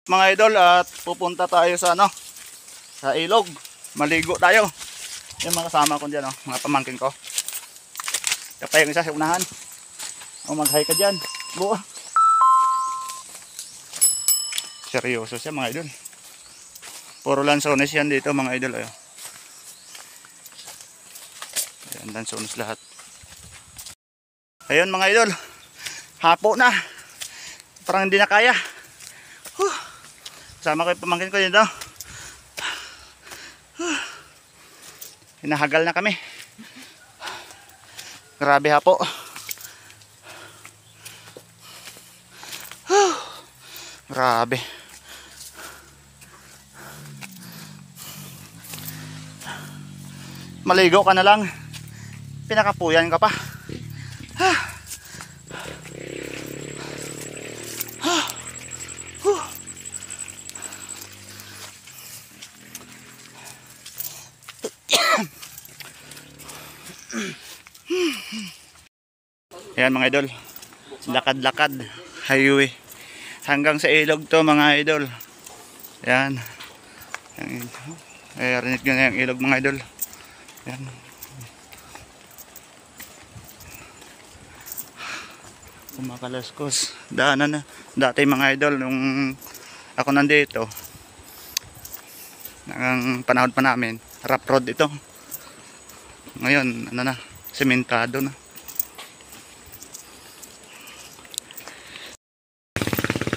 mga idol at pupunta tayo sa ano, sa ilog. Maligo tayo. Yung mga kasama ko diyan, oh, mga pamangkin ko. Kapay yung isa sa unahan. O mag-hi ka diyan. Buo. Seryoso siya mga idol. Puro lansones yan dito mga idol. Ayo. Ayan, lansones lahat. Ayun mga idol. Hapo na. Parang hindi na kaya. Kasama ko yung pamangkin ko dito. Hinahagal na kami. Grabe hapo. Grabe. Maligo ka na lang. Pinakapuyan ka pa. Ayan mga idol, lakad-lakad highway hanggang sa ilog to mga idol. Ayan, rinig nyo na yung ilog mga idol. Ayan. Kumakalaskos daanan na dati mga idol nung ako nandito, ang panahon pa namin rough road ito. Ngayon ano na, sementado na.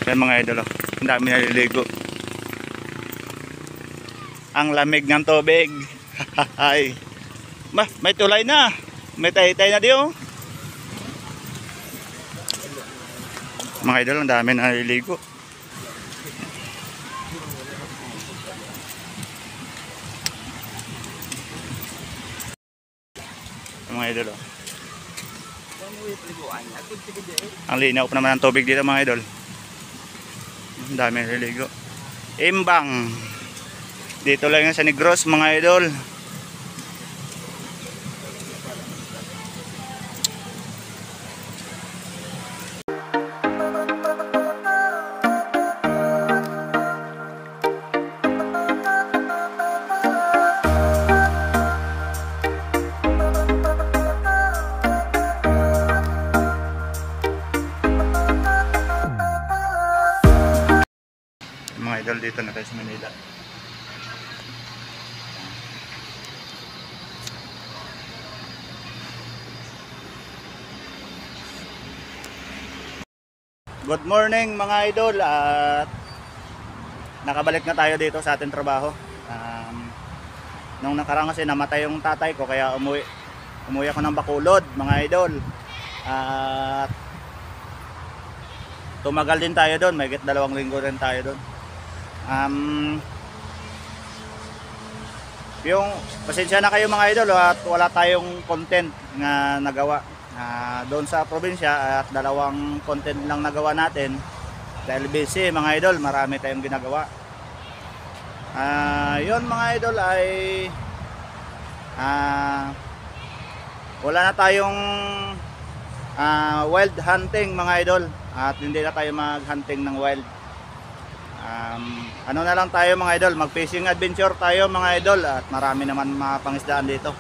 Yan mga idol, oh. Ang dami naliligo. Ang lamig ng tubig. Ay. May tulay na. May tay-tay na diyo. Mga idol, ang dami naliligo. Mga idol, oh. Ang linaw pa naman ng tubig dito mga idol. Ang dami naliligo. Imbang. Dito lang yan sa Negros mga idol. Mga idol, dito na tayo sa Manila. Good morning mga idol, at nakabalik na tayo dito sa ating trabaho. Nung nakaraan kasi namatay yung tatay ko, kaya umuwi ako ng Bacolod mga idol. At tumagal din tayo doon, may 2 linggo rin tayo doon. Yung pasensya na kayo mga idol, at wala tayong content na nagawa doon sa probinsya, at 2 content lang nagawa natin dahil busy mga idol, marami tayong ginagawa. Yun mga idol ay wala na tayong wild hunting mga idol, at hindi na tayo mag hunting ng wild. Ano na lang tayo mga idol, mag fishing adventure tayo mga idol, at marami naman mga pangisdaan dito.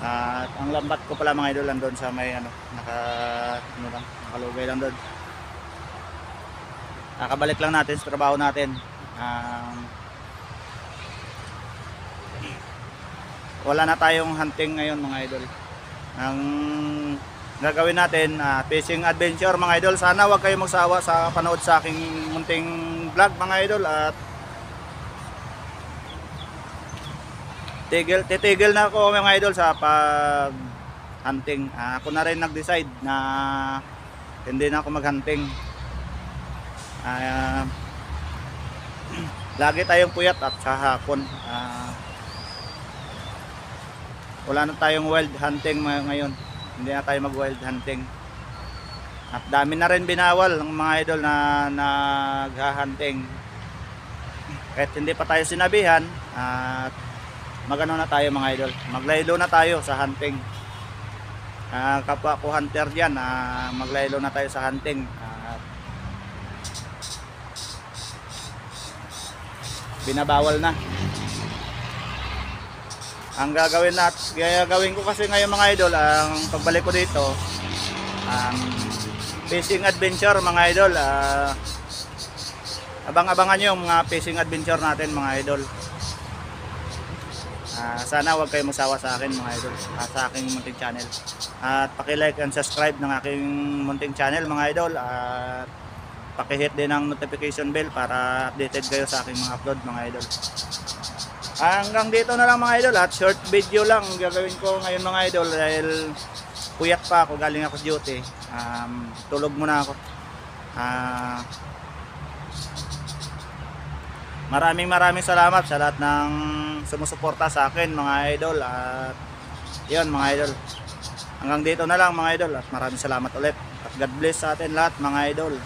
At ang lambat ko pala mga idol andun sa may nakalugay lang doon. Nakabalik lang natin sa trabaho natin. Wala na tayong hunting ngayon mga idol. Ang gagawin natin, fishing adventure mga idol. Sana wag kayo magsawa sa panood sa aking munting vlog mga idol, at titigil na ako mga idol sa pag hunting. Ako na rin nag-decide na hindi na ako mag-hunting. Lagi tayong puyat at sa hapon. Wala na tayong wild hunting ngayon. Hindi na tayo mag wild hunting. At dami na rin binawal ng mga idol na nag-hunting. Kahit hindi pa tayo sinabihan, at magano na tayo mga idol, maglaylo na tayo sa hunting. Kapwa ko hunter dyan, maglaylo na tayo sa hunting. binabawal na. Ang gagawin ko kasi ngayon mga idol, ang pagbalik ko dito, fishing adventure mga idol. Abang-abangan nyo yung mga fishing adventure natin mga idol. Sana huwag kayo masawa sa akin mga idol, sa aking munting channel. At paki-like and subscribe ng aking munting channel mga idol. At paki-hit din ang notification bell para updated kayo sa aking mga upload mga idol. Hanggang dito na lang mga idol, at short video lang gagawin ko ngayon mga idol dahil puyat pa ako, galing ako duty. Tulog muna ako. Maraming salamat sa lahat ng sumusuporta sa akin mga idol. At yun mga idol, hanggang dito na lang mga idol, at maraming salamat ulit, at God bless sa atin lahat mga idol.